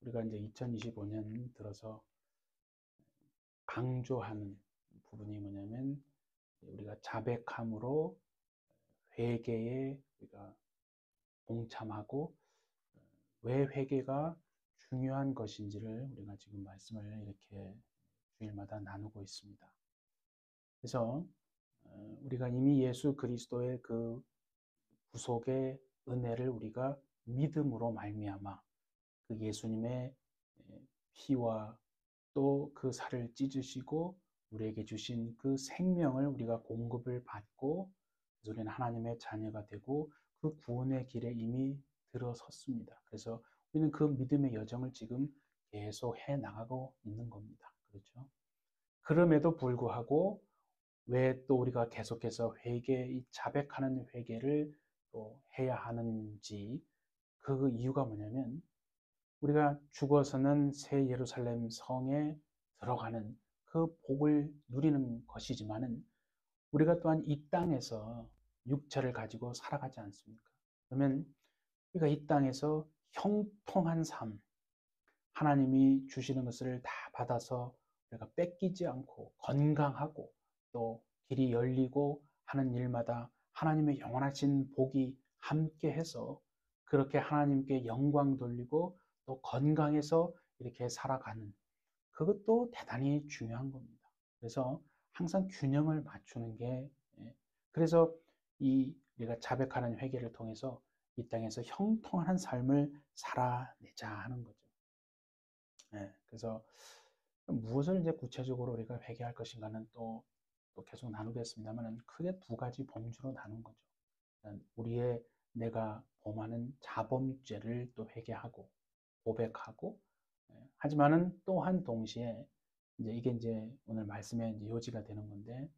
우리가 이제 2025년 들어서 강조하는 부분이 뭐냐면 우리가 자백함으로 회개에 우리가 동참하고 왜 회개가 중요한 것인지를 우리가 지금 말씀을 이렇게 주일마다 나누고 있습니다. 그래서 우리가 이미 예수 그리스도의 그 구속의 은혜를 우리가 믿음으로 말미암아 그 예수님의 피와 또 그 살을 찢으시고 우리에게 주신 그 생명을 우리가 공급을 받고 우리는 하나님의 자녀가 되고 그 구원의 길에 이미 들어섰습니다. 그래서 우리는 그 믿음의 여정을 지금 계속 해 나가고 있는 겁니다. 그렇죠? 그럼에도 불구하고 왜 또 우리가 계속해서 이 자백하는 회개를 또 해야 하는지 그 이유가 뭐냐면 우리가 죽어서는 새 예루살렘 성에 들어가는 그 복을 누리는 것이지만은 우리가 또한 이 땅에서 육체를 가지고 살아가지 않습니까? 그러면 우리가 이 땅에서 형통한 삶, 하나님이 주시는 것을 다 받아서 우리가 뺏기지 않고 건강하고 또 길이 열리고 하는 일마다 하나님의 영원하신 복이 함께해서 그렇게 하나님께 영광 돌리고 또 건강해서 이렇게 살아가는 그것도 대단히 중요한 겁니다. 그래서 항상 균형을 맞추는 게 그래서 우리가 자백하는 회개를 통해서 이 땅에서 형통한 삶을 살아내자 하는 거죠. 그래서 무엇을 이제 구체적으로 우리가 회개할 것인가는 또 계속 나누겠습니다만 크게 두 가지 범주로 나눈 거죠. 우리의 내가 범하는 자범죄를 또 회개하고 고백하고 하지만은 또한 동시에 이게 이제 오늘 말씀의 이제 요지가 되는 건데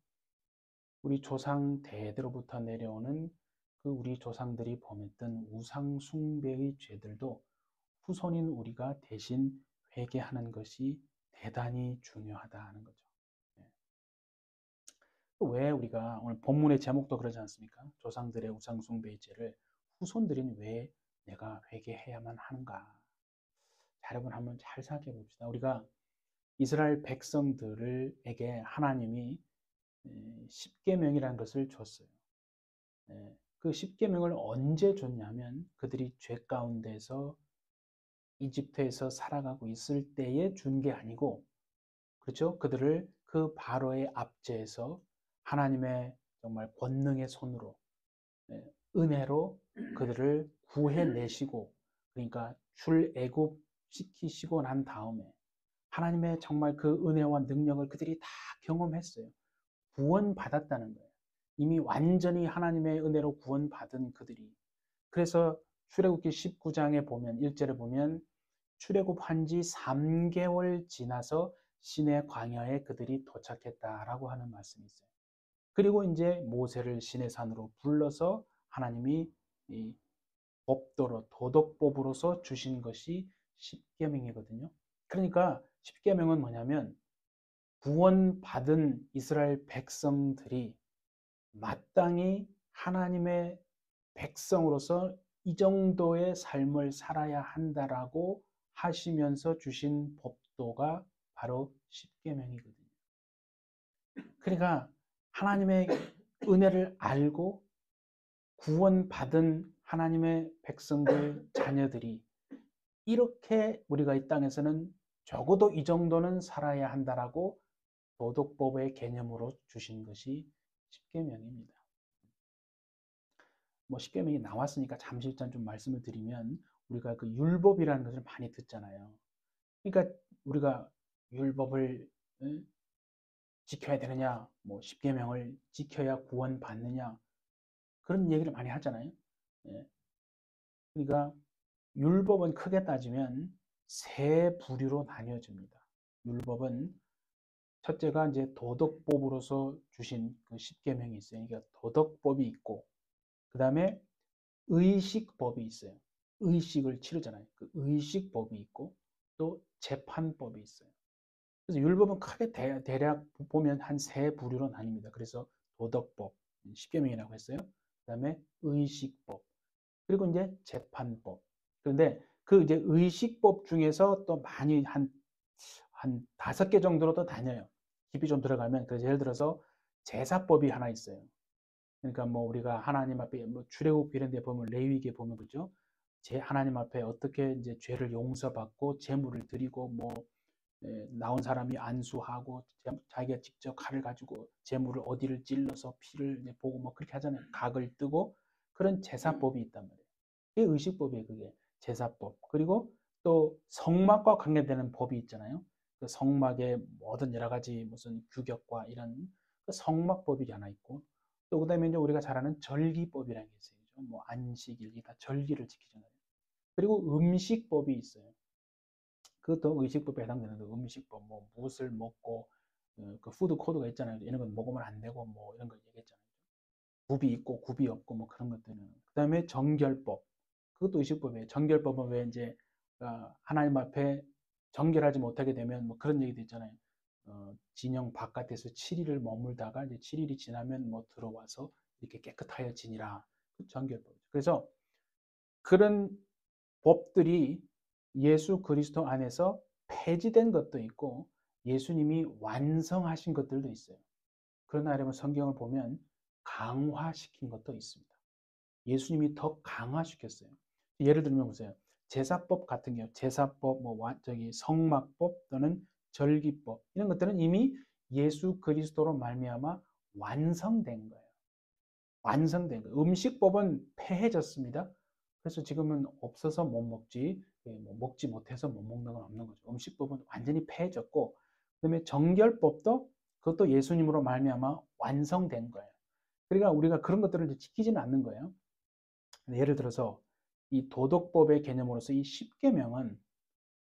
우리 조상 대대로부터 내려오는 그 우리 조상들이 범했던 우상 숭배의 죄들도 후손인 우리가 대신 회개하는 것이 대단히 중요하다는 거죠. 왜 우리가 오늘 본문의 제목도 그러지 않습니까? 조상들의 우상 숭배의 죄를 후손들인 왜 내가 회개해야만 하는가? 자, 여러분 한번 잘 생각해 봅시다. 우리가 이스라엘 백성들에게 하나님이 십계명이라는 것을 줬어요. 그 십계명을 언제 줬냐면 그들이 죄 가운데서 이집트에서 살아가고 있을 때에 준 게 아니고 그렇죠? 그들을 그 바로의 압제에서 하나님의 정말 권능의 손으로 은혜로 그들을 구해내시고 그러니까 출애굽 시키시고 난 다음에 하나님의 정말 그 은혜와 능력을 그들이 다 경험했어요. 구원받았다는 거예요. 이미 완전히 하나님의 은혜로 구원받은 그들이. 그래서 출애굽기 19장에 보면 1절에 보면 출애굽한 지 3개월 지나서 시내 광야에 그들이 도착했다라고 하는 말씀이 있어요. 그리고 이제 모세를 시내산으로 불러서 하나님이 이 법도로 도덕법으로서 주신 것이 십계명이거든요. 그러니까 십계명은 뭐냐면 구원받은 이스라엘 백성들이 마땅히 하나님의 백성으로서 이 정도의 삶을 살아야 한다라고 하시면서 주신 법도가 바로 십계명이거든요. 그러니까 하나님의 은혜를 알고 구원받은 하나님의 백성들 자녀들이 이렇게 우리가 이 땅에서는 적어도 이 정도는 살아야 한다라고 도덕법의 개념으로 주신 것이 십계명입니다. 뭐 십계명이 나왔으니까 잠시 일단 좀 말씀을 드리면 우리가 그 율법이라는 것을 많이 듣잖아요. 그러니까 우리가 율법을 지켜야 되느냐, 뭐 십계명을 지켜야 구원받느냐 그런 얘기를 많이 하잖아요. 그러니까 율법은 크게 따지면 세 부류로 나뉘어집니다. 율법은 첫째가 이제 도덕법으로서 주신 그 십계명이 있어요. 그러니까 도덕법이 있고, 그 다음에 의식법이 있어요. 의식을 치르잖아요. 그 의식법이 있고, 또 재판법이 있어요. 그래서 율법은 크게 대략 보면 한 세 부류로 나뉩니다. 그래서 도덕법, 십계명이라고 했어요. 그 다음에 의식법, 그리고 이제 재판법. 그런데 그 이제 의식법 중에서 또 많이 한 5개 정도로 또 나뉘어요. 깊이 좀 들어가면. 그래서 예를 들어서 제사법이 하나 있어요. 그러니까 뭐 우리가 하나님 앞에 뭐 출애굽 이런 데 보면 레위기에 보면 그죠? 제 하나님 앞에 어떻게 이제 죄를 용서받고 제물을 드리고 뭐 나온 사람이 안수하고 자기가 직접 칼을 가지고 제물을 어디를 찔러서 피를 이제 보고 뭐 그렇게 하잖아요. 각을 뜨고 그런 제사법이 있단 말이에요. 그게 의식법이에요. 그게 제사법. 그리고 또 성막과 관계되는 법이 있잖아요. 그 성막의 모든 여러 가지 무슨 규격과 이런 그 성막법이 하나 있고 또 그다음에 이제 우리가 잘 아는 절기법이라는 게 있어요. 뭐 안식일 이 다 절기를 지키잖아요. 그리고 음식법이 있어요. 그것도 의식법에 해당되는 거 음식법, 뭐 무엇을 먹고 그 푸드 코드가 있잖아요. 이런 건 먹으면 안 되고 뭐 이런 거 얘기했잖아요. 굽이 있고 굽이 없고 뭐 그런 것들은. 그다음에 정결법. 그것도 의식법이에요. 정결법은 왜 이제 하나님 앞에 정결하지 못하게 되면 뭐 그런 얘기도 있잖아요. 진영 바깥에서 7일을 머물다가 이제 7일이 지나면 뭐 들어와서 이렇게 깨끗하여지니라. 그 정결법이죠. 그래서 그런 법들이 예수 그리스도 안에서 폐지된 것도 있고 예수님이 완성하신 것들도 있어요. 그러나 여러분 성경을 보면 강화시킨 것도 있습니다. 예수님이 더 강화시켰어요. 예를 들면 보세요. 제사법 같은 경우, 제사법, 뭐 저기 성막법 또는 절기법 이런 것들은 이미 예수 그리스도로 말미암아 완성된 거예요. 완성된 거예요. 음식법은 폐해졌습니다. 그래서 지금은 없어서 못 먹지, 뭐 먹지 못해서 못 먹는 건 없는 거죠. 음식법은 완전히 폐해졌고, 그다음에 정결법도 그것도 예수님으로 말미암아 완성된 거예요. 그러니까 우리가 그런 것들을 지키지는 않는 거예요. 예를 들어서 이 도덕법의 개념으로서 이 십계명은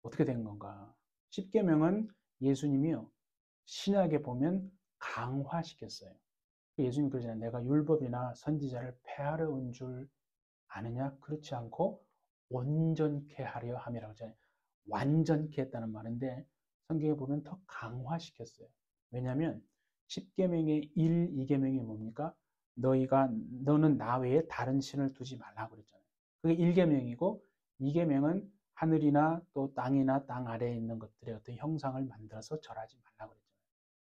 어떻게 된 건가? 십계명은 예수님이요 신약에 보면 강화시켰어요. 예수님 그러잖아요. 내가 율법이나 선지자를 폐하려 온 줄 아느냐? 그렇지 않고 온전케 하려 함이라고 하잖아요. 완전케 했다는 말인데 성경에 보면 더 강화시켰어요. 왜냐하면 10계명의 1, 2계명이 뭡니까? 너는 나 외에 다른 신을 두지 말라고 그랬잖아요. 그게 1계명이고 2계명은 하늘이나 또 땅이나 땅 아래에 있는 것들의 어떤 형상을 만들어서 절하지 말라고 그랬잖아요.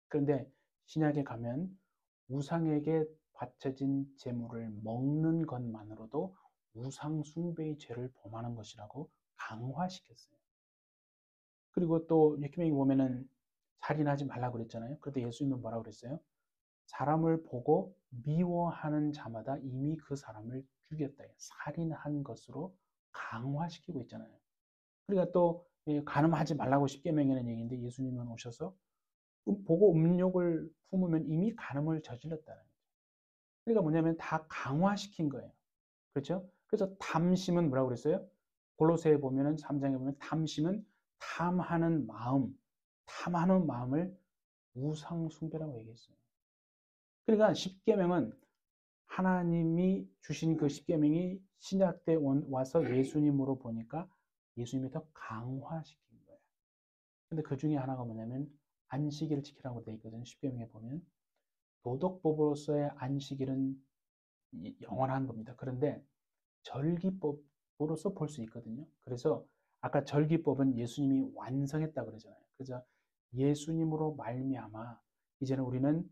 그런데 신약에 가면 우상에게 바쳐진 제물을 먹는 것만으로도 우상 숭배의 죄를 범하는 것이라고 강화시켰어요. 그리고 또 예수님이 보면은 살인하지 말라고 그랬잖아요. 그런데 예수님은 뭐라고 그랬어요? 사람을 보고 미워하는 자마다 이미 그 사람을 죽였다. 살인한 것으로 강화시키고 있잖아요. 그러니까 또 간음하지 말라고 십계명이라는 얘기인데 예수님은 오셔서 보고 음욕을 품으면 이미 간음을 저질렀다는 거예요. 그러니까 뭐냐면 다 강화시킨 거예요. 그렇죠? 그래서 탐심은 뭐라고 그랬어요? 골로새에 보면은 3장에 보면 탐심은 탐하는 마음을 우상 숭배라고 얘기했어요. 그러니까 십계명은 하나님이 주신 그 십계명이 신약 때 와서 예수님으로 보니까 예수님이 더 강화시킨 거예요. 근데 그 중에 하나가 뭐냐면 안식일을 지키라고 되어 있거든요. 십계명에 보면 도덕법으로서의 안식일은 영원한 겁니다. 그런데 절기법으로서 볼 수 있거든요. 그래서 아까 절기법은 예수님이 완성했다 그러잖아요. 그래서 예수님으로 말미암아 이제는 우리는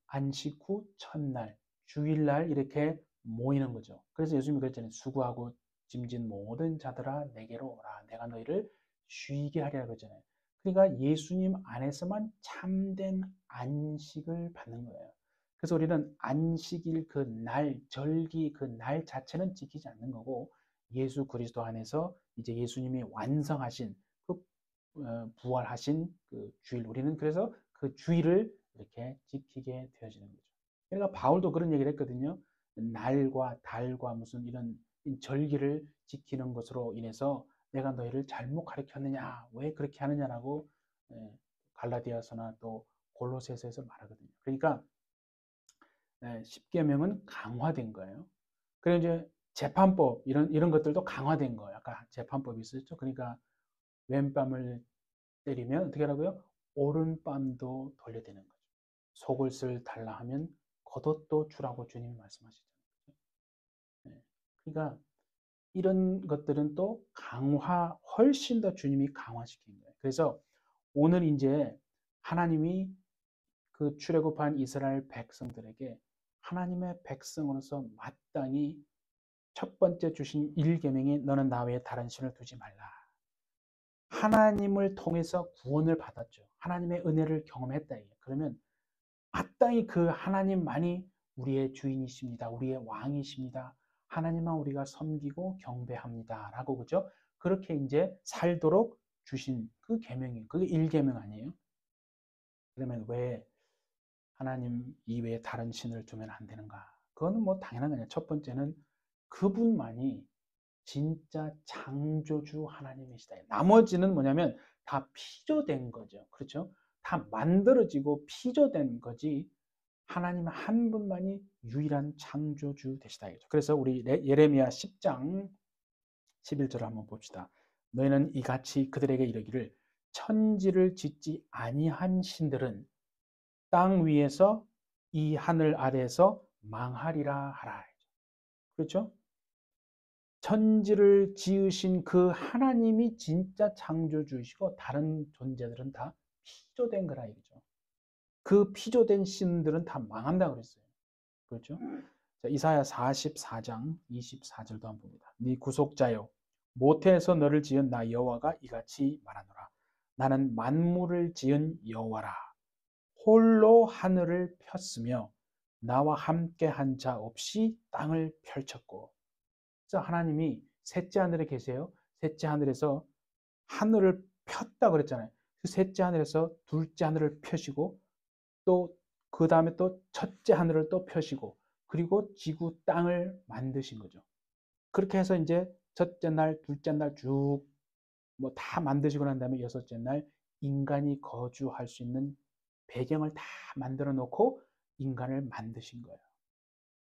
안식 후 첫날, 주일날 이렇게 모이는 거죠. 그래서 예수님이 그랬잖아요. 수고하고 짐진 모든 자들아 내게로 오라. 내가 너희를 쉬게 하리라 그러잖아요. 그러니까 예수님 안에서만 참된 안식을 받는 거예요. 그래서 우리는 안식일 그 날, 절기 그 날 자체는 지키지 않는 거고 예수 그리스도 안에서 이제 예수님이 완성하신 그 부활하신 그 주일 우리는 그래서 그 주일을 이렇게 지키게 되어지는 거죠. 그러니까 바울도 그런 얘기를 했거든요. 날과 달과 무슨 이런 절기를 지키는 것으로 인해서 내가 너희를 잘못 가르쳤느냐, 왜 그렇게 하느냐라고 갈라디아서나 또 골로새서에서 말하거든요. 그러니까 십계명은 강화된 거예요. 그리고 이제 재판법 이런 것들도 강화된 거예요. 아까 재판법이 있었죠. 그러니까 왼뺨을 때리면 어떻게 하라고요? 오른뺨도 돌려대는 거죠. 속을 달라 하면 겉옷도 주라고 주님이 말씀하시잖아요. 네. 그러니까 이런 것들은 또 훨씬 더 주님이 강화시킨 거예요. 그래서 오늘 이제 하나님이 그 출애굽한 이스라엘 백성들에게 하나님의 백성으로서 마땅히 첫 번째 주신 1계명이 너는 나 외에 다른 신을 두지 말라. 하나님을 통해서 구원을 받았죠. 하나님의 은혜를 경험했다. 그러면 마땅히 그 하나님만이 우리의 주인이십니다. 우리의 왕이십니다. 하나님만 우리가 섬기고 경배합니다. 라고 그죠? 그렇게 이제 살도록 주신 그 계명이 그게 1계명 아니에요? 그러면 왜 하나님 이외에 다른 신을 두면 안 되는가? 그거는 뭐 당연한 거냐. 첫 번째는 그분만이 진짜 창조주 하나님이시다. 나머지는 뭐냐면 다 피조된 거죠. 그렇죠? 다 만들어지고 피조된 거지. 하나님 한 분만이 유일한 창조주 되시다. 그래서 우리 예레미야 10장 11절을 한번 봅시다. 너희는 이같이 그들에게 이르기를 천지를 짓지 아니한 신들은 땅 위에서 이 하늘 아래에서 망하리라 하라. 그렇죠? 천지를 지으신 그 하나님이 진짜 창조주이시고 다른 존재들은 다 피조된 거라 이거죠. 그 피조된 신들은 다 망한다 그랬어요. 그렇죠? 자, 이사야 44장 24절도 한번 봅니다. 네 구속자여 모태에서 너를 지은 나 여호와가 이같이 말하노라. 나는 만물을 지은 여호와라. 홀로 하늘을 폈으며 나와 함께 한 자 없이 땅을 펼쳤고. 그래서 하나님이 셋째 하늘에 계세요. 셋째 하늘에서 하늘을 폈다 그랬잖아요. 그 셋째 하늘에서 둘째 하늘을 펴시고 또 그 다음에 또 첫째 하늘을 또 펴시고 그리고 지구 땅을 만드신 거죠. 그렇게 해서 이제 첫째 날, 둘째 날 쭉 뭐 다 만드시고 난 다음에 여섯째 날 인간이 거주할 수 있는 배경을 다 만들어 놓고 인간을 만드신 거예요.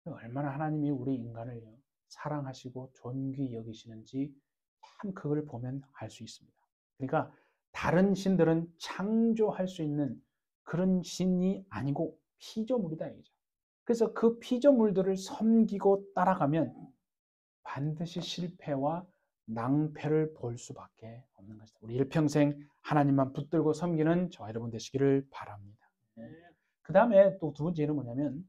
얼마나 하나님이 우리 인간을 사랑하시고 존귀 여기시는지 참 그걸 보면 알 수 있습니다. 그러니까 다른 신들은 창조할 수 있는 그런 신이 아니고 피조물이다 이거죠. 그래서 그 피조물들을 섬기고 따라가면 반드시 실패와 낭패를 볼 수밖에 없는 것이다. 우리 일평생 하나님만 붙들고 섬기는 저와 여러분 되시기를 바랍니다. 그 다음에 또 두 번째는 뭐냐면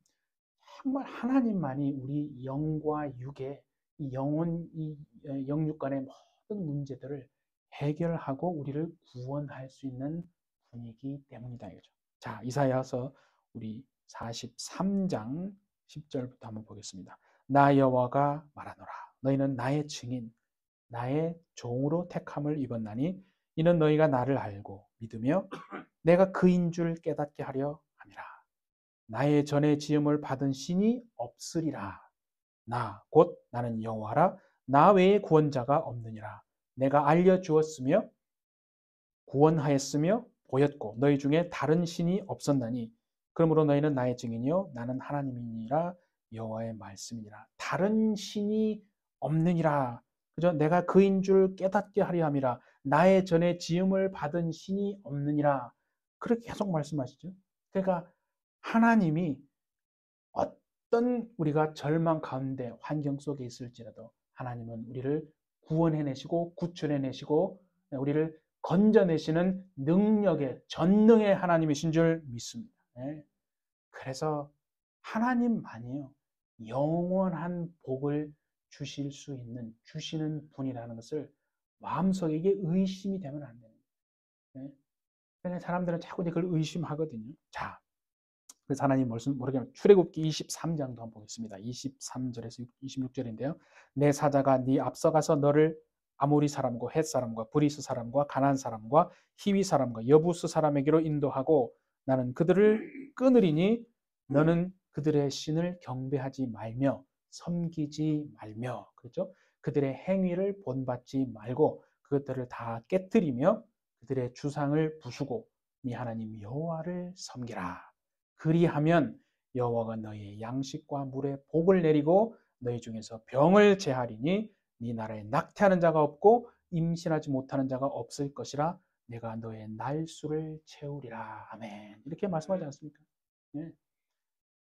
정말 하나님만이 우리 영과 육의 이 영혼, 이 영육 간의 모든 문제들을 해결하고 우리를 구원할 수 있는 분이기 때문이다 이거죠. 자, 이사야서 우리 43장 10절부터 한번 보겠습니다. 나 여호와가 말하노라. 너희는 나의 증인, 나의 종으로 택함을 입었나니 이는 너희가 나를 알고 믿으며 내가 그인 줄 깨닫게 하려 함이라. 나의 전에 지음을 받은 신이 없으리라. 나 곧 나는 여호와라. 나 외에 구원자가 없느니라. 내가 알려주었으며 구원하였으며 보였고 너희 중에 다른 신이 없었나니 그러므로 너희는 나의 증인이요 나는 하나님이니라. 여호와의 말씀이니라. 다른 신이 없느니라. 그죠? 내가 그인 줄 깨닫게 하려 함이라. 나의 전에 지음을 받은 신이 없느니라. 그렇게 계속 말씀하시죠. 그러니까 하나님이 어떤 우리가 절망 가운데 환경 속에 있을지라도 하나님은 우리를 구원해내시고 구출해내시고 우리를 건져내시는 능력의 전능의 하나님이신 줄 믿습니다. 그래서 하나님만이요 영원한 복을 주실 수 있는 주시는 분이라는 것을 마음속에 이게 의심이 되면 안 됩니다. 그러니까 사람들은 자꾸 그걸 의심하거든요. 자, 그래서 하나님 말씀 모르게 출애굽기 23장도 한번 보겠습니다. 23절에서 26절인데요. 내 사자가 네 앞서가서 너를 아모리 사람과 헷 사람과 브리스 사람과 가나안 사람과 히위 사람과 여부스 사람에게로 인도하고 나는 그들을 끊으리니 너는 그들의 신을 경배하지 말며 섬기지 말며 그렇죠? 그들의 행위를 본받지 말고 그것들을 다 깨뜨리며 그들의 주상을 부수고 네 하나님 여호와를 섬기라. 그리하면 여호와가 너희의 양식과 물에 복을 내리고 너희 중에서 병을 제하리니 네 나라에 낙태하는 자가 없고 임신하지 못하는 자가 없을 것이라. 내가 너의 날수를 채우리라. 아멘. 이렇게 말씀하지 않습니까? 네.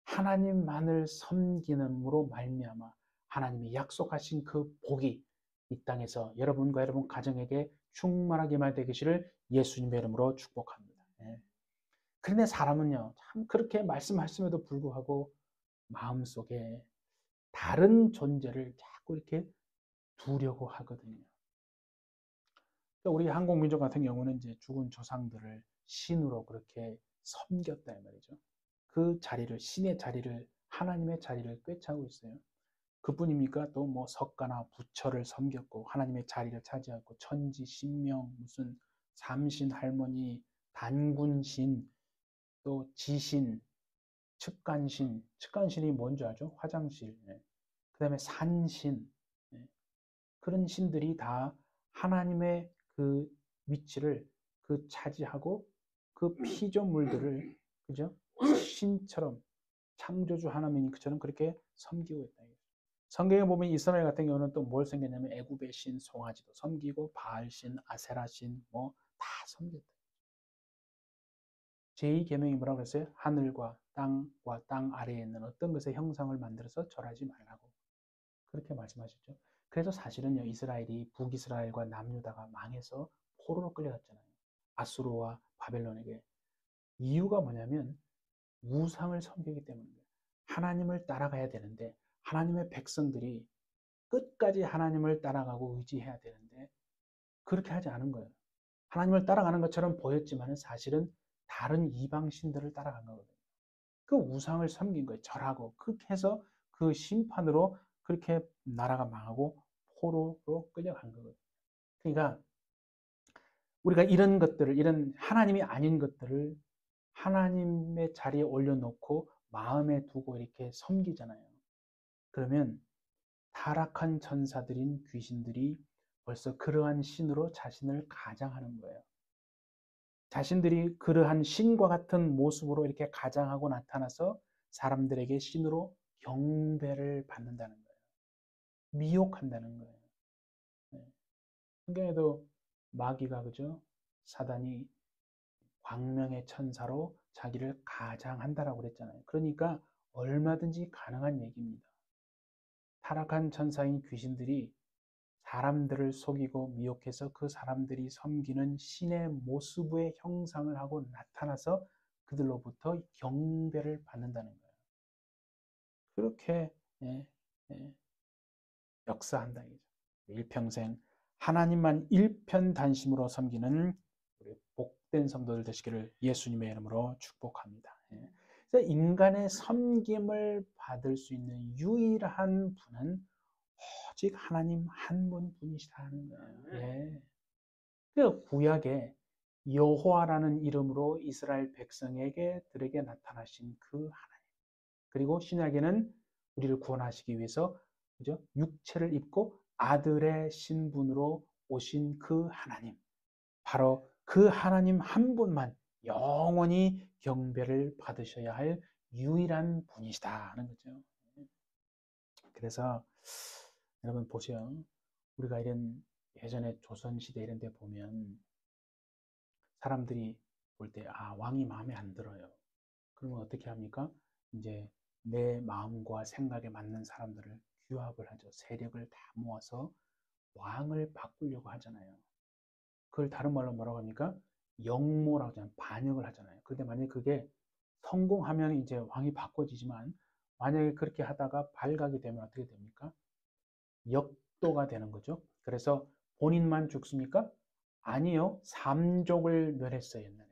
하나님만을 섬기는으로 말미암아 하나님이 약속하신 그 복이 이 땅에서 여러분과 여러분 가정에게 충만하게 말되기를 예수님의 이름으로 축복합니다. 예. 그런데 사람은요, 참 그렇게 말씀하심에도 불구하고 마음속에 다른 존재를 자꾸 이렇게 두려고 하거든요. 우리 한국 민족 같은 경우는 이제 죽은 조상들을 신으로 그렇게 섬겼다 이 말이죠. 그 자리를, 신의 자리를, 하나님의 자리를 꿰차고 있어요. 그뿐입니까? 또 뭐 석가나 부처를 섬겼고 하나님의 자리를 차지하고 천지, 신명, 무슨 삼신, 할머니, 단군신, 또 지신, 측간신, 측간신이 뭔지 알죠? 화장실. 예. 그 다음에 산신. 예. 그런 신들이 다 하나님의 그 위치를 그 차지하고 그 피조물들을 그죠? 신처럼 창조주 하나님인 그처럼 그렇게 섬기고 있다. 성경에 보면 이스라엘 같은 경우는 또 뭘 섬겼냐면 애굽의 신 송아지도 섬기고 바알신, 아세라신 뭐 다 섬겼다. 제2계명이 뭐라고 했어요? 하늘과 땅과 땅 아래에 있는 어떤 것의 형상을 만들어서 절하지 말라고 그렇게 말씀하셨죠. 그래서 사실은요, 이스라엘이 북이스라엘과 남유다가 망해서 포로로 끌려갔잖아요. 아수르와 바벨론에게. 이유가 뭐냐면 우상을 섬기기 때문입니다. 하나님을 따라가야 되는데 하나님의 백성들이 끝까지 하나님을 따라가고 의지해야 되는데 그렇게 하지 않은 거예요. 하나님을 따라가는 것처럼 보였지만 사실은 다른 이방 신들을 따라간 거거든요. 그 우상을 섬긴 거예요. 절하고 그렇게 해서 그 심판으로 그렇게 나라가 망하고 포로로 끌려간 거거든요. 그러니까 우리가 이런 것들을, 이런 하나님이 아닌 것들을 하나님의 자리에 올려놓고 마음에 두고 이렇게 섬기잖아요. 그러면 타락한 천사들인 귀신들이 벌써 그러한 신으로 자신을 가장하는 거예요. 자신들이 그러한 신과 같은 모습으로 이렇게 가장하고 나타나서 사람들에게 신으로 경배를 받는다는 거예요. 미혹한다는 거예요. 네. 성경에도 마귀가 그죠? 사단이 광명의 천사로 자기를 가장한다라고 그랬잖아요. 그러니까 얼마든지 가능한 얘기입니다. 타락한 천사인 귀신들이 사람들을 속이고 미혹해서 그 사람들이 섬기는 신의 모습의 형상을 하고 나타나서 그들로부터 경배를 받는다는 거예요. 그렇게 예, 예, 역사한다 이죠. 일평생 하나님만 일편단심으로 섬기는 우리 복된 성도들 되시기를 예수님의 이름으로 축복합니다. 예. 그래서 인간의 섬김을 받을 수 있는 유일한 분은 오직 하나님 한 분뿐이시라는 거예요. 예. 그 구약에 여호와라는 이름으로 이스라엘 백성에게 들에게 나타나신 그 하나님. 그리고 신약에는 우리를 구원하시기 위해서 그죠? 육체를 입고 아들의 신분으로 오신 그 하나님. 바로 그 하나님 한 분만 영원히 경배를 받으셔야 할 유일한 분이시다 하는 거죠. 그래서 여러분 보세요. 우리가 이런 예전에 조선시대 이런 데 보면 사람들이 볼 때, 아, 왕이 마음에 안 들어요. 그러면 어떻게 합니까? 이제 내 마음과 생각에 맞는 사람들을 규합을 하죠. 세력을 다 모아서 왕을 바꾸려고 하잖아요. 그걸 다른 말로 뭐라고 합니까? 역모라고 하잖아요. 반역을 하잖아요. 그런데 만약에 그게 성공하면 이제 왕이 바꿔지지만 만약에 그렇게 하다가 발각이 되면 어떻게 됩니까? 역도가 되는 거죠. 그래서 본인만 죽습니까? 아니요. 삼족을 멸했어요, 옛날에.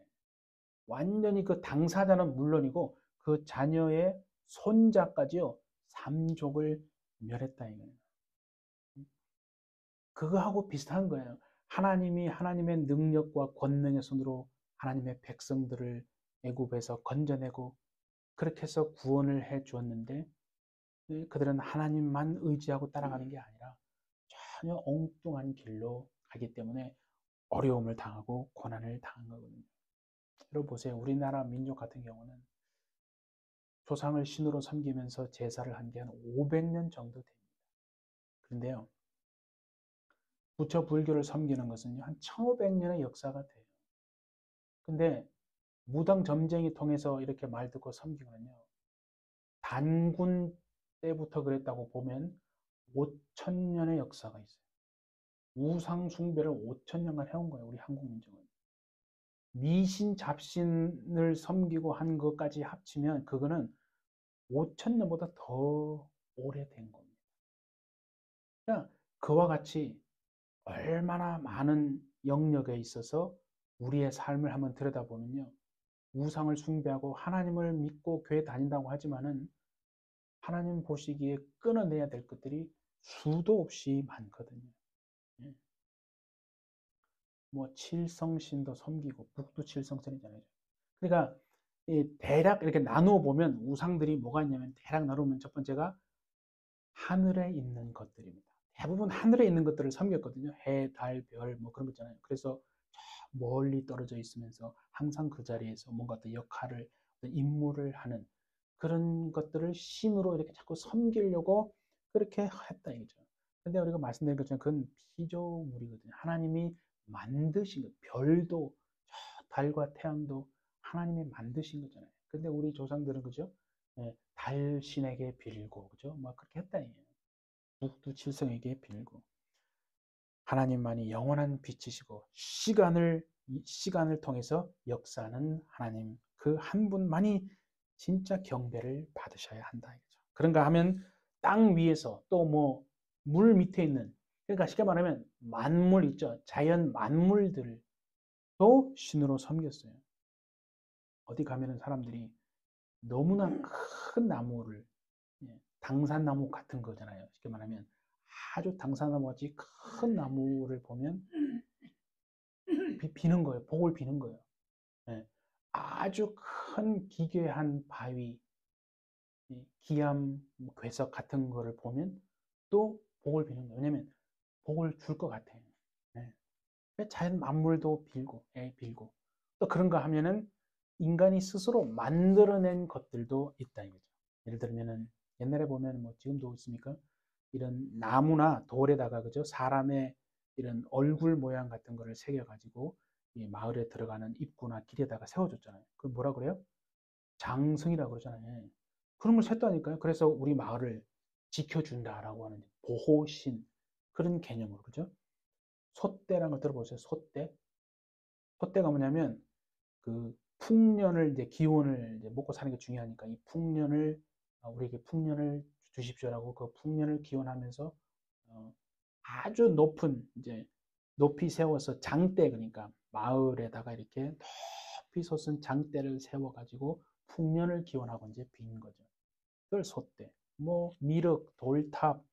완전히 그 당사자는 물론이고 그 자녀의 손자까지요. 삼족을 멸했다 이거예요. 그거하고 비슷한 거예요. 하나님이 하나님의 능력과 권능의 손으로 하나님의 백성들을 애굽에서 건져내고 그렇게 해서 구원을 해 주었는데 그들은 하나님만 의지하고 따라가는 게 아니라 전혀 엉뚱한 길로 가기 때문에 어려움을 당하고 고난을 당한 거거든요. 여러분 보세요. 우리나라 민족 같은 경우는 조상을 신으로 섬기면서 제사를 한 게 한 500년 정도 됩니다. 그런데요. 부처 불교를 섬기는 것은요. 한 1500년의 역사가 돼요. 근데 무당 점쟁이 통해서 이렇게 말 듣고 섬기면요. 단군 때부터 그랬다고 보면 5000년의 역사가 있어요. 우상 숭배를 5,000년간 해온 거예요. 우리 한국 민족은. 미신 잡신을 섬기고 한 것까지 합치면 그거는 5,000년보다 더 오래된 겁니다. 그러니까 그와 같이 얼마나 많은 영역에 있어서 우리의 삶을 한번 들여다보면요. 우상을 숭배하고 하나님을 믿고 교회 다닌다고 하지만은 하나님 보시기에 끊어내야 될 것들이 수도 없이 많거든요. 예. 뭐 칠성신도 섬기고 북두 칠성신이잖아요. 그러니까 대략 이렇게 나누어 보면 우상들이 뭐가 있냐면 대략 나누면 첫 번째가 하늘에 있는 것들입니다. 대부분 하늘에 있는 것들을 섬겼거든요. 해, 달, 별, 뭐 그런 거 있잖아요. 그래서 멀리 떨어져 있으면서 항상 그 자리에서 뭔가 어떤 역할을, 어떤 임무를 하는 그런 것들을 신으로 이렇게 자꾸 섬기려고 그렇게 했다 이거죠. 근데 우리가 말씀드린 것처럼 그건 피조물이거든요. 하나님이 만드신 것, 별도, 달과 태양도 하나님이 만드신 거잖아요. 근데 우리 조상들은 그죠? 예, 달신에게 빌고, 그죠? 막 그렇게 했다 이거예요. 북두칠성에게 빌고. 하나님만이 영원한 빛이시고 시간을 통해서 역사하는 하나님 그 한 분만이 진짜 경배를 받으셔야 한다 이거죠. 그런가 하면 땅 위에서 또 뭐 물 밑에 있는 그러니까 쉽게 말하면 만물 있죠. 자연 만물들도 신으로 섬겼어요. 어디 가면은 사람들이 너무나 큰 나무를 당산나무 같은 거잖아요. 쉽게 말하면 아주 당산나무 같이 큰 나무를 보면 비는 거예요. 복을 비는 거예요. 예. 아주 큰 기괴한 바위, 기암, 괴석 같은 거를 보면 또 복을 비는 거예요. 왜냐면 복을 줄 것 같아요. 예. 자연 만물도 빌고, 빌고. 또 그런가 하면은 인간이 스스로 만들어낸 것들도 있다 이거죠. 예를 들면은 옛날에 보면 뭐 지금도 있습니까? 이런 나무나 돌에다가 그죠? 사람의 이런 얼굴 모양 같은 거를 새겨 가지고 이 마을에 들어가는 입구나 길에다가 세워줬잖아요. 그 뭐라 그래요? 장승이라고 그러잖아요. 그런 걸 셌다니까요. 그래서 우리 마을을 지켜준다라고 하는 보호신 그런 개념으로 그죠? 소떼라는 걸 들어보세요. 소떼. 소떼가 뭐냐면 그 풍년을 이제 기원을 이제 먹고 사는 게 중요하니까 이 풍년을 우리에게 풍년을 주십시오라고 그 풍년을 기원하면서 아주 높은 이제 높이 세워서 장대 그러니까 마을에다가 이렇게 높이 솟은 장대를 세워 가지고 풍년을 기원하고 이제 빈 거죠. 그걸 솥대. 뭐 미륵, 돌탑,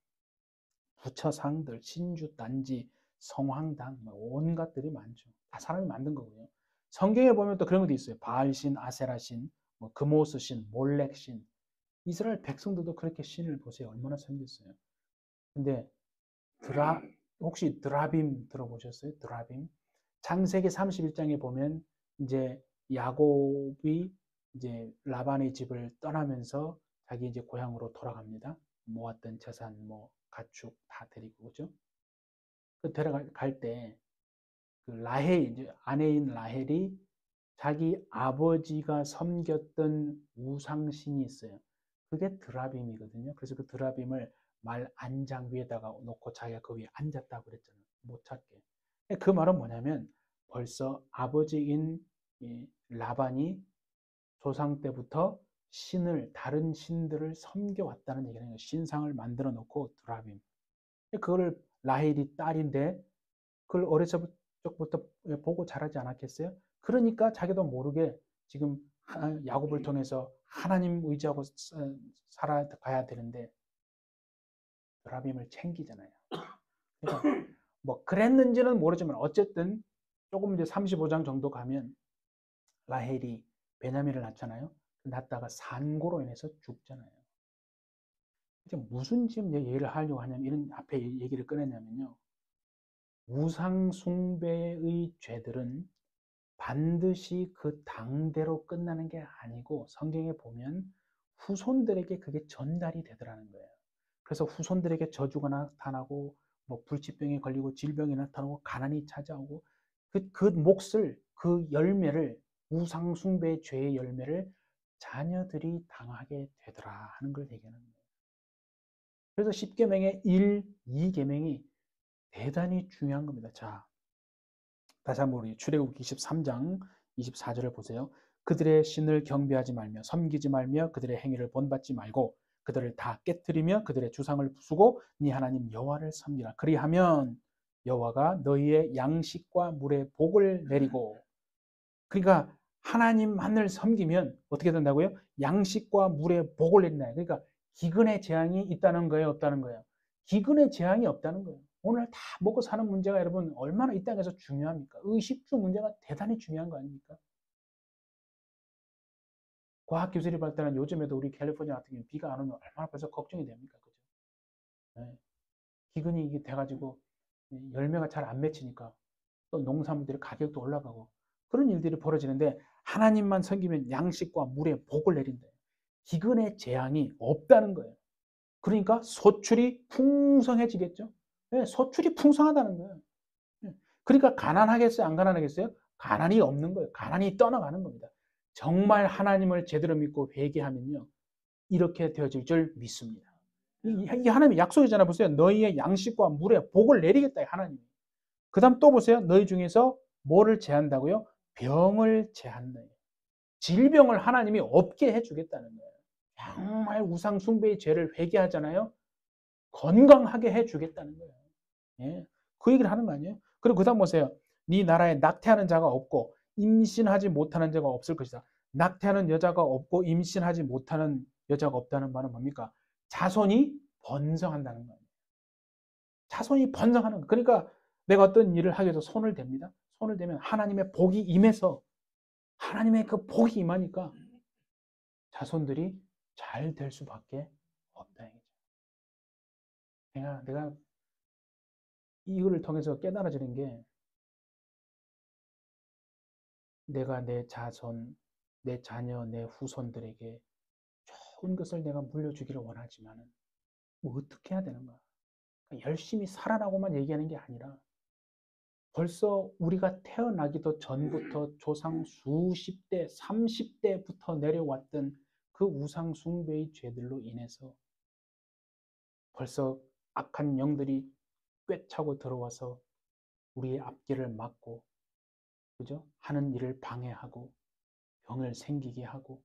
부처상들, 신주, 단지, 성황당 뭐 온갖들이 많죠. 다 사람이 만든 거고요. 성경에 보면 또 그런 것도 있어요. 바알신, 아세라신, 뭐 금오스신, 몰렉신. 이스라엘 백성들도 그렇게 신을 보세요. 얼마나 섬겼어요. 근데 드라 혹시 드라빔 들어보셨어요? 드라빔? 창세기 31장에 보면 이제 야곱이 이제 라반의 집을 떠나면서 자기 이제 고향으로 돌아갑니다. 모았던 재산, 뭐 가축 다 데리고 그죠? 그 데려갈 때 그 라헬 이제 아내인 라헬이 자기 아버지가 섬겼던 우상신이 있어요. 그게 드라빔이거든요. 그래서 그 드라빔을 말 안장 위에다가 놓고 자기가 그 위에 앉았다고 그랬잖아요. 못 찾게. 그 말은 뭐냐면 벌써 아버지인 라반이 조상 때부터 다른 신들을 섬겨왔다는 얘기는 거예요. 신상을 만들어 놓고 드라빔. 그걸 라헬이 딸인데 그걸 어렸을 적부터 보고 자라지 않았겠어요? 그러니까 자기도 모르게 지금 야곱을 통해서 하나님 의지하고 살아가야 되는데 드라빔을 챙기잖아요. 그러니까 뭐 그랬는지는 모르지만 어쨌든 조금 이제 35장 정도 가면 라헬이 베냐민을 낳잖아요. 낳다가 산고로 인해서 죽잖아요. 이제 무슨 지금 얘기를 하려고 하냐면 이런 앞에 얘기를 꺼냈냐면요. 우상 숭배의 죄들은 반드시 그 당대로 끝나는 게 아니고 성경에 보면 후손들에게 그게 전달이 되더라는 거예요. 그래서 후손들에게 저주가 나타나고 뭐 불치병에 걸리고 질병이 나타나고 가난이 찾아오고 그 몫을 그 열매를 우상 숭배의 죄의 열매를 자녀들이 당하게 되더라 하는 걸 얘기하는 거예요. 그래서 10계명의 1, 2계명이 대단히 중요한 겁니다. 자, 다시 한번 우리 출애굽기 23장 24절을 보세요. 그들의 신을 경배하지 말며 섬기지 말며 그들의 행위를 본받지 말고 그들을 다 깨뜨리며 그들의 주상을 부수고 네 하나님 여호와를 섬기라. 그리하면 여호와가 너희의 양식과 물의 복을 내리고, 그러니까 하나님만을 섬기면 어떻게 된다고요? 양식과 물의 복을 내린다. 그러니까 기근의 재앙이 있다는 거예요, 없다는 거예요? 기근의 재앙이 없다는 거예요. 오늘 다 먹고 사는 문제가 여러분 얼마나 이 땅에서 중요합니까? 의식주 문제가 대단히 중요한 거 아닙니까? 과학기술이 발달한 요즘에도 우리 캘리포니아 같은 경우는 비가 안 오면 얼마나 벌써 걱정이 됩니까? 그죠? 네. 기근이 이게 돼가지고 열매가 잘 안 맺히니까 또 농산물들의 가격도 올라가고 그런 일들이 벌어지는데, 하나님만 섬기면 양식과 물의 복을 내린다. 기근의 재앙이 없다는 거예요. 그러니까 소출이 풍성해지겠죠. 네, 소출이 풍성하다는 거예요. 네. 그러니까 가난하겠어요? 안 가난하겠어요? 가난이 없는 거예요. 가난이 떠나가는 겁니다. 정말 하나님을 제대로 믿고 회개하면요, 이렇게 되어질 줄 믿습니다. 이 하나님의 약속이잖아요. 보세요. 너희의 양식과 물의 복을 내리겠다. 하나님. 그 다음 또 보세요. 너희 중에서 뭐를 제한다고요? 병을 제한다. 질병을 하나님이 없게 해주겠다는 거예요. 정말 우상 숭배의 죄를 회개하잖아요. 건강하게 해주겠다는 거예요. 예. 그 얘기를 하는 거 아니에요? 그리고 그 다음 보세요. 네 나라에 낙태하는 자가 없고 임신하지 못하는 자가 없을 것이다. 낙태하는 여자가 없고 임신하지 못하는 여자가 없다는 말은 뭡니까? 자손이 번성한다는 거예요. 자손이 번성하는 거예요. 그러니까 내가 어떤 일을 하기 위해서 손을 댑니다. 손을 대면 하나님의 복이 임해서, 하나님의 그 복이 임하니까 자손들이 잘 될 수밖에 없다. 내가 이거를 통해서 깨달아지는 게, 내가 내 자손, 내 자녀, 내 후손들에게 좋은 것을 내가 물려주기를 원하지만 뭐 어떻게 해야 되는가? 열심히 살아라고만 얘기하는 게 아니라 벌써 우리가 태어나기도 전부터 조상 수십 대, 30대부터 내려왔던 그 우상 숭배의 죄들로 인해서 벌써 악한 영들이 꿰차고 들어와서 우리의 앞길을 막고, 그죠? 하는 일을 방해하고 병을 생기게 하고,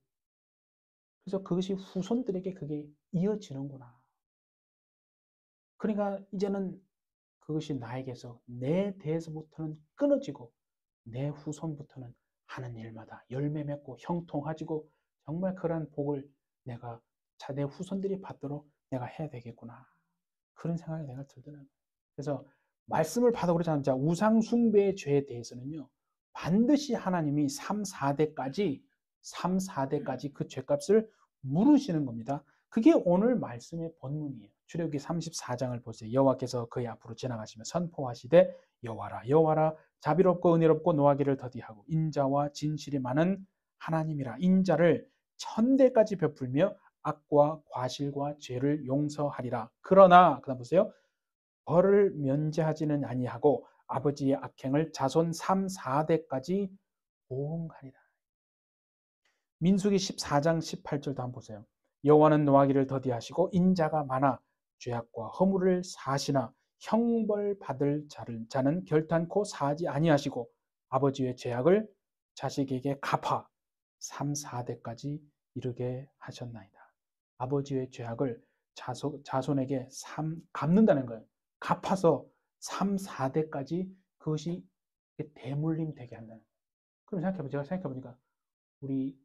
그래서 그것이 후손들에게 그게 이어지는구나. 그러니까 이제는 그것이 나에게서, 내 대에서부터는 끊어지고 내 후손부터는 하는 일마다 열매 맺고 형통하지고 정말 그러한 복을 내가 내 후손들이 받도록 내가 해야 되겠구나. 그런 생각이 내가 들더라고요. 그래서 말씀을 봐도 그렇잖아요. 자, 우상 숭배의 죄에 대해서는요, 반드시 하나님이 3, 4대까지 그 죄값을 물으시는 겁니다. 그게 오늘 말씀의 본문이에요. 출애굽기 34장을 보세요. 여호와께서 그의 앞으로 지나가시며 선포하시되 여호와라 여호와라 자비롭고 은혜롭고 노하기를 더디하고 인자와 진실이 많은 하나님이라. 인자를 1000대까지 베풀며 악과 과실과 죄를 용서하리라. 그러나 그다음 보세요. 벌을 면제하지는 아니하고 아버지의 악행을 자손 3, 4대까지 보응하리라. 민수기 14장 18절도 한번 보세요. 여호와는 노하기를 더디하시고 인자가 많아 죄악과 허물을 사하시나 형벌 받을 자는 결단코 사하지 아니하시고 아버지의 죄악을 자식에게 갚아 3, 4대까지 이르게 하셨나이다. 아버지의 죄악을 자손에게 갚는다는 거예요. 갚아서 3, 4대까지 그것이 대물림 되게 한다는 거예요. 그럼 제가 생각해보니까 우리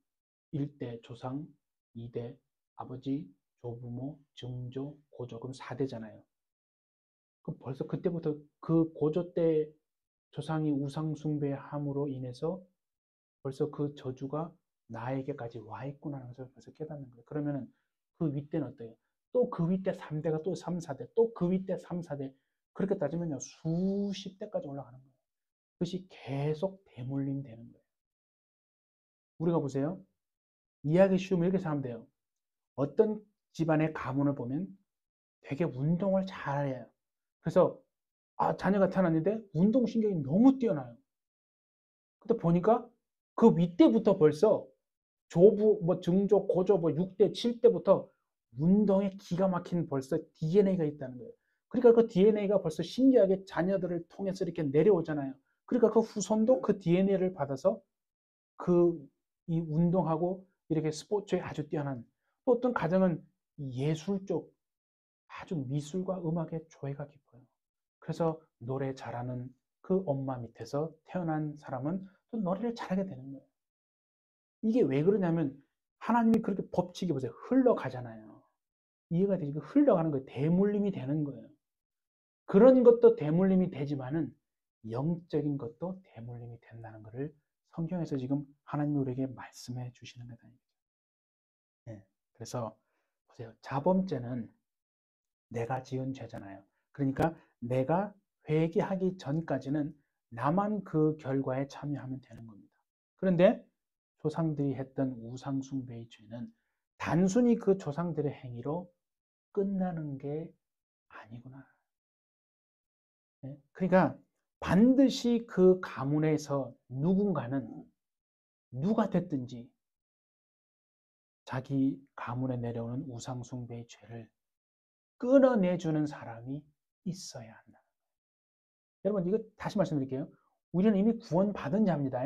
1대 조상, 2대 아버지, 조부모, 증조, 고조, 그럼 4대잖아요. 그럼 벌써 그때부터 그 고조 때 조상이 우상숭배함으로 인해서 벌써 그 저주가 나에게까지 와 있구나라는 것을 벌써 깨닫는 거예요. 그러면은 그 윗대는 어때요? 또 그 윗대 3대가 또 3, 4대, 또 그 윗대 3, 4대, 그렇게 따지면요, 수십 대까지 올라가는 거예요. 그것이 계속 대물림 되는 거예요. 우리가 보세요. 이해하기 쉬우면 이렇게 생각하면 돼요. 어떤 집안의 가문을 보면 되게 운동을 잘해요. 그래서 자녀가 태어났는데 운동신경이 너무 뛰어나요. 근데 보니까 그 윗대부터 벌써 조부, 뭐 증조, 고조, 뭐 6대, 7대부터 운동에 기가 막힌 벌써 DNA가 있다는 거예요. 그러니까 그 DNA가 벌써 신기하게 자녀들을 통해서 이렇게 내려오잖아요. 그러니까 그 후손도 그 DNA를 받아서 그 이 운동하고 이렇게 스포츠에 아주 뛰어난, 또 어떤 가정은 예술 쪽 아주 미술과 음악에 조예가 깊어요. 그래서 노래 잘하는 그 엄마 밑에서 태어난 사람은 또 노래를 잘하게 되는 거예요. 이게 왜 그러냐면 하나님이 그렇게 법칙이 보세요. 흘러가잖아요. 이해가 되지? 흘러가는 거예요. 대물림이 되는 거예요. 그런 것도 대물림이 되지만은 영적인 것도 대물림이 된다는 것을 성경에서 지금 하나님이 우리에게 말씀해 주시는 거다. 네. 그래서 보세요. 자범죄는 내가 지은 죄잖아요. 그러니까 내가 회개하기 전까지는 나만 그 결과에 참여하면 되는 겁니다. 그런데 조상들이 했던 우상숭배의 죄는 단순히 그 조상들의 행위로 끝나는 게 아니구나. 네? 그러니까 반드시 그 가문에서 누군가는 누가 됐든지 자기 가문에 내려오는 우상숭배의 죄를 끊어내주는 사람이 있어야 한다. 여러분 이거 다시 말씀드릴게요. 우리는 이미 구원받은 자입니다.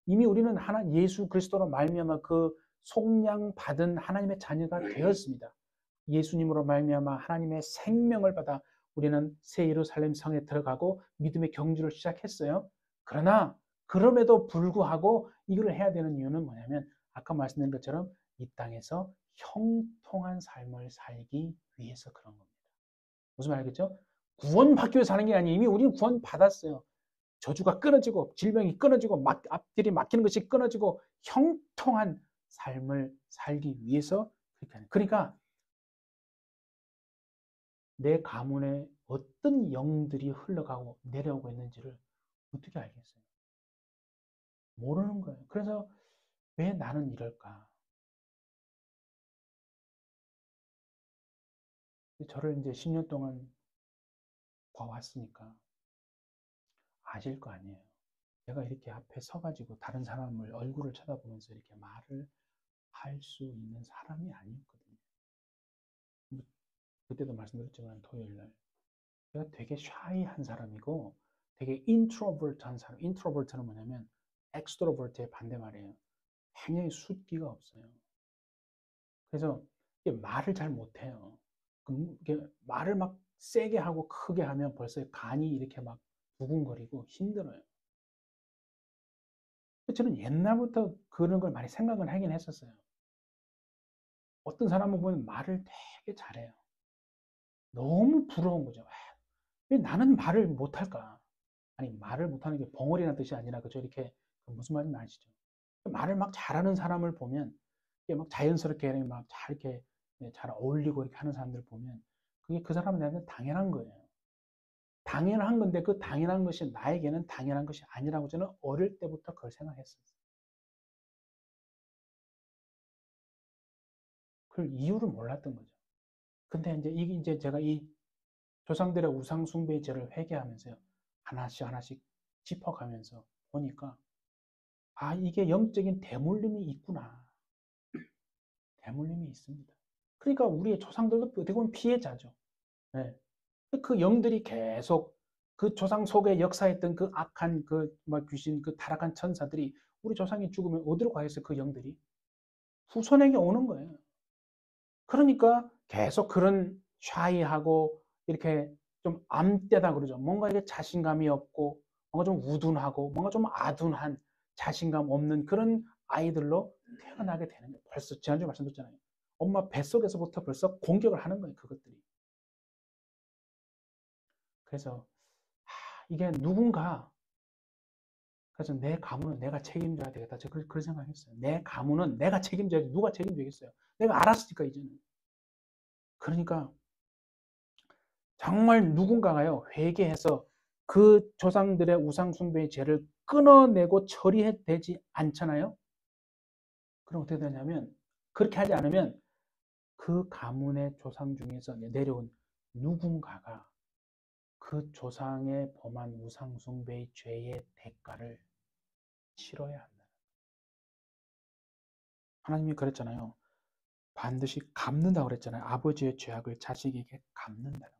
이미 우리는 예수 그리스도로 말미암아 그 속량 받은 하나님의 자녀가 되었습니다. 예수님으로 말미암아 하나님의 생명을 받아 우리는 새 예루살렘 성에 들어가고 믿음의 경주를 시작했어요. 그러나 그럼에도 불구하고 이걸 해야 되는 이유는 뭐냐면 아까 말씀드린 것처럼 이 땅에서 형통한 삶을 살기 위해서 그런 겁니다. 무슨 말이겠죠? 구원받기 위해서 사는 게 아니에요. 이미 우리는 구원받았어요. 저주가 끊어지고 질병이 끊어지고 앞길이 막히는 것이 끊어지고 형통한 삶을 살기 위해서 그렇게 하는. 그러니까 내 가문에 어떤 영들이 흘러가고 내려오고 있는지를 어떻게 알겠어요? 모르는 거예요. 그래서 왜 나는 이럴까? 저를 이제 10년 동안 봐왔으니까 아실 거 아니에요. 제가 이렇게 앞에 서가지고 다른 사람을 얼굴을 쳐다보면서 이렇게 말을 할 수 있는 사람이 아니었거든요. 뭐 그때도 말씀드렸지만 토요일 날 제가 되게 샤이한 사람이고 되게 인트로버트한 사람. 인트로버트는 뭐냐면 엑스트로버트의 반대말이에요. 굉장히 숫기가 없어요. 그래서 말을 잘 못해요. 말을 막 세게 하고 크게 하면 벌써 간이 이렇게 막 두근거리고 힘들어요. 저는 옛날부터 그런 걸 많이 생각을 하긴 했었어요. 어떤 사람을 보면 말을 되게 잘해요. 너무 부러운 거죠. 왜 나는 말을 못할까? 아니, 말을 못하는 게 벙어리라는 뜻이 아니라, 그죠? 이렇게, 무슨 말인지 아시죠? 말을 막 잘하는 사람을 보면, 이게 막 자연스럽게 막 잘 이렇게 잘 어울리고 이렇게 하는 사람들 보면, 그게 그 사람한테는 당연한 거예요. 당연한 건데, 그 당연한 것이 나에게는 당연한 것이 아니라고 저는 어릴 때부터 그걸 생각했어요. 그걸 이유를 몰랐던 거죠. 근데 이제 이게 이제 제가 이 조상들의 우상숭배의 죄를 회개하면서요. 하나씩 하나씩 짚어가면서 보니까 아, 이게 영적인 대물림이 있구나. 대물림이 있습니다. 그러니까 우리의 조상들도 어떻게 보면 피해자죠. 네. 그 영들이 계속 그 조상 속에 역사했던 그 악한 귀신, 그 타락한 천사들이 우리 조상이 죽으면 어디로 가겠어요? 그 영들이 후손에게 오는 거예요. 그러니까 계속 그런 샤이하고 이렇게 좀 암때다 그러죠. 뭔가 이게 자신감이 없고 뭔가 좀 우둔하고 뭔가 좀 아둔한 자신감 없는 그런 아이들로 태어나게 되는 거예요. 벌써 지난주에 말씀드렸잖아요. 엄마 뱃속에서부터 벌써 공격을 하는 거예요. 그것들이. 그래서 이게 누군가 그래서 내 가문은 내가 책임져야 되겠다. 제가 그런 생각했어요. 내 가문은 내가 책임져야지. 누가 책임지겠어요? 내가 알았으니까 이제는. 그러니까 정말 누군가가요, 회개해서 그 조상들의 우상숭배의 죄를 끊어내고 처리되지 않잖아요? 그럼 어떻게 되냐면, 그렇게 하지 않으면 그 가문의 조상 중에서 내려온 누군가가 그 조상의 범한 우상숭배의 죄의 대가를 치러야 한다. 하나님이 그랬잖아요. 반드시 갚는다고 그랬잖아요. 아버지의 죄악을 자식에게 갚는다는 거예요.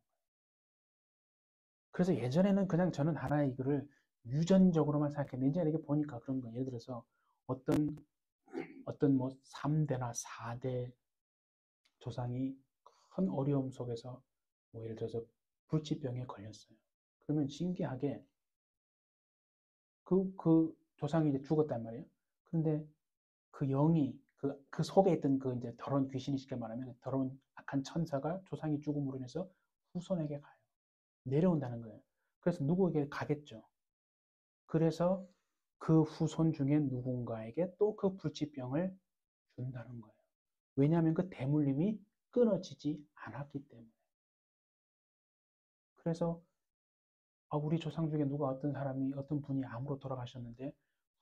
그래서 예전에는 그냥 저는 하나의 이거를 유전적으로만 생각했는데 이제 이렇게 보니까 그런 거. 예를 들어서 어떤 뭐 3대나 4대 조상이 큰 어려움 속에서 뭐 예를 들어서 불치병에 걸렸어요. 그러면 신기하게 그 조상이 이제 죽었단 말이에요. 그런데 그 영이 그 속에 있던 그 이제 더러운 귀신이 쉽게 말하면 더러운 악한 천사가 조상이 죽음으로 인해서 후손에게 가요. 내려온다는 거예요. 그래서 누구에게 가겠죠. 그래서 그 후손 중에 누군가에게 또 그 불치병을 준다는 거예요. 왜냐하면 그 대물림이 끊어지지 않았기 때문에. 그래서 우리 조상 중에 누가 어떤 분이 암으로 돌아가셨는데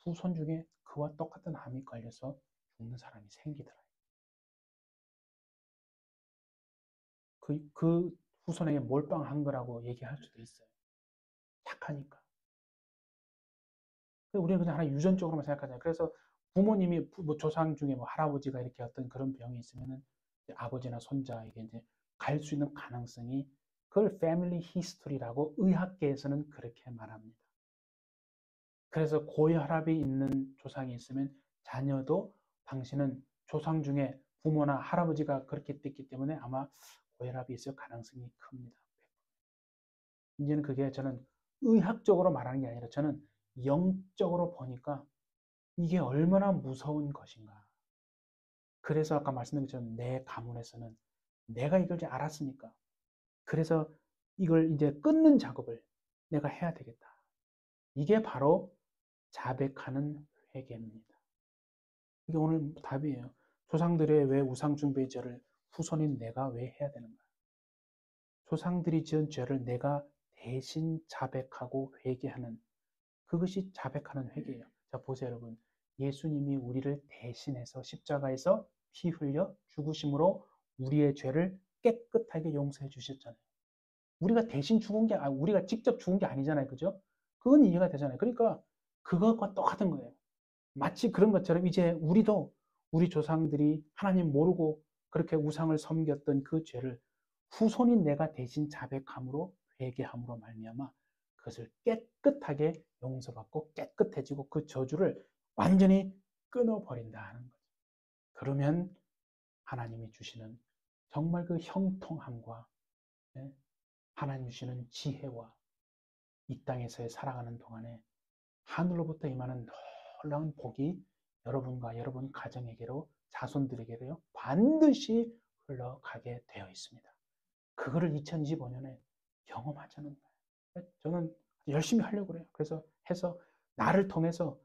후손 중에 그와 똑같은 암이 걸려서 죽는 사람이 생기더라. 그 후손에게 몰빵한 거라고 얘기할 수도 있어요. 착하니까. 우리는 그냥 하나 유전적으로만 생각하잖아요. 그래서 부모님이 뭐 조상 중에 뭐 할아버지가 이렇게 어떤 그런 병이 있으면은 아버지나 손자에게 이제 갈 수 있는 가능성이 그걸 패밀리 히스토리라고 의학계에서는 그렇게 말합니다. 그래서 고혈압이 있는 조상이 있으면 자녀도 당신은 조상 중에 부모나 할아버지가 그렇게 됐기 때문에 아마 고혈압이 있을 가능성이 큽니다. 이제는 그게 저는 의학적으로 말하는 게 아니라 저는 영적으로 보니까 이게 얼마나 무서운 것인가. 그래서 아까 말씀드린 것처럼 내 가문에서는 내가 이걸 이제 알았으니까 그래서 이걸 이제 끊는 작업을 내가 해야 되겠다. 이게 바로 자백하는 회개입니다. 이게 오늘 답이에요. 조상들의 왜 우상숭배죄를 후손인 내가 왜 해야 되는가? 조상들이 지은 죄를 내가 대신 자백하고 회개하는 그것이 자백하는 회개예요. 자, 보세요, 여러분. 예수님이 우리를 대신해서 십자가에서 피 흘려 죽으심으로 우리의 죄를 깨끗하게 용서해 주셨잖아요. 우리가 대신 죽은 게, 우리가 직접 죽은 게 아니잖아요. 그죠? 그건 이해가 되잖아요. 그러니까 그것과 똑같은 거예요. 마치 그런 것처럼 이제 우리도 우리 조상들이 하나님 모르고 그렇게 우상을 섬겼던 그 죄를 후손인 내가 대신 자백함으로 회개함으로 말미암아 그것을 깨끗하게 용서받고 깨끗해지고 그 저주를 완전히 끊어버린다는 거죠. 그러면 하나님이 주시는 정말 그 형통함과 하나님 주시는 지혜와 이 땅에서의 살아가는 동안에 하늘로부터 임하는 놀라운 복이 여러분과 여러분 가정에게로 자손들에게로 반드시 흘러가게 되어 있습니다. 그거를 2025년에 경험하자는 거예요. 저는 열심히 하려고 그래요. 그래서 해서 나를 통해서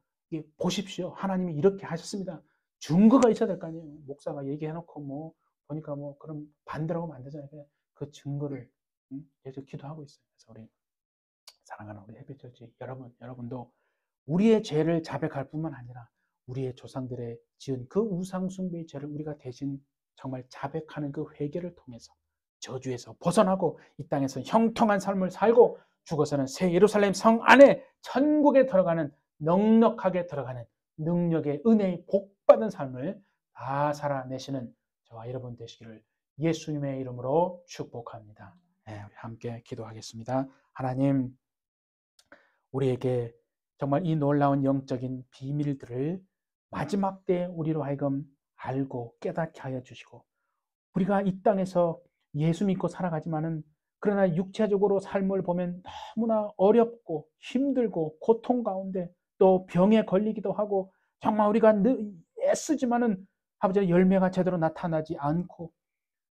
보십시오. 하나님이 이렇게 하셨습니다. 증거가 있어야 될 거 아니에요. 목사가 얘기해놓고 뭐 보니까 뭐 그럼 반대라고 하면 안 되잖아요. 그 증거를 계속 기도하고 있어요. 그래서 우리 사랑하는 우리 햇빛처치 여러분도 우리의 죄를 자백할 뿐만 아니라 우리의 조상들의 지은 그 우상숭배의 죄를 우리가 대신 정말 자백하는 그 회개를 통해서 저주에서 벗어나고 이 땅에서 형통한 삶을 살고 죽어서는 새 예루살렘 성 안에 천국에 들어가는 넉넉하게 들어가는 능력의 은혜의 복받은 삶을 다 살아내시는 저와 여러분 되시기를 예수님의 이름으로 축복합니다. 네, 우리 함께 기도하겠습니다. 하나님, 우리에게 정말 이 놀라운 영적인 비밀들을 마지막 때 우리로 하여금 알고 깨닫게 하여 주시고 우리가 이 땅에서 예수 믿고 살아가지만은 그러나 육체적으로 삶을 보면 너무나 어렵고 힘들고 고통 가운데 또 병에 걸리기도 하고 정말 우리가 애쓰지만은 아버지 열매가 제대로 나타나지 않고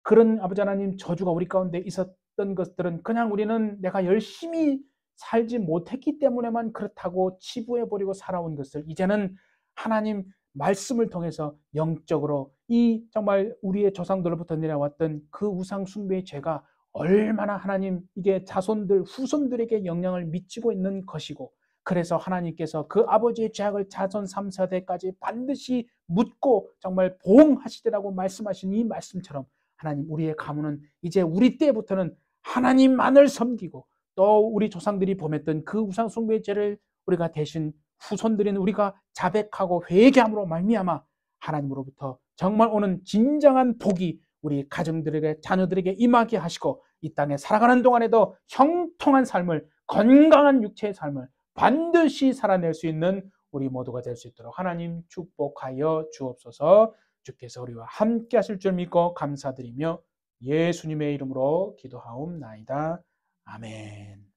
그런 아버지 하나님 저주가 우리 가운데 있었던 것들은 그냥 우리는 내가 열심히 살지 못했기 때문에만 그렇다고 치부해버리고 살아온 것을 이제는 하나님 말씀을 통해서 영적으로 이 정말 우리의 조상들로부터 내려왔던 그 우상 숭배의 죄가 얼마나 하나님 이게 자손들 후손들에게 영향을 미치고 있는 것이고 그래서 하나님께서 그 아버지의 죄악을 자손 3, 4대까지 반드시 묻고 정말 보응하시리라고 말씀하신 이 말씀처럼 하나님 우리의 가문은 이제 우리 때부터는 하나님만을 섬기고 또 우리 조상들이 범했던 그 우상 숭배의 죄를 우리가 대신 후손들인 우리가 자백하고 회개함으로 말미암아 하나님으로부터 정말 오는 진정한 복이 우리 가정들에게 자녀들에게 임하게 하시고 이 땅에 살아가는 동안에도 형통한 삶을, 건강한 육체의 삶을 반드시 살아낼 수 있는 우리 모두가 될 수 있도록 하나님 축복하여 주옵소서. 주께서 우리와 함께 하실 줄 믿고 감사드리며 예수님의 이름으로 기도하옵나이다. 아멘.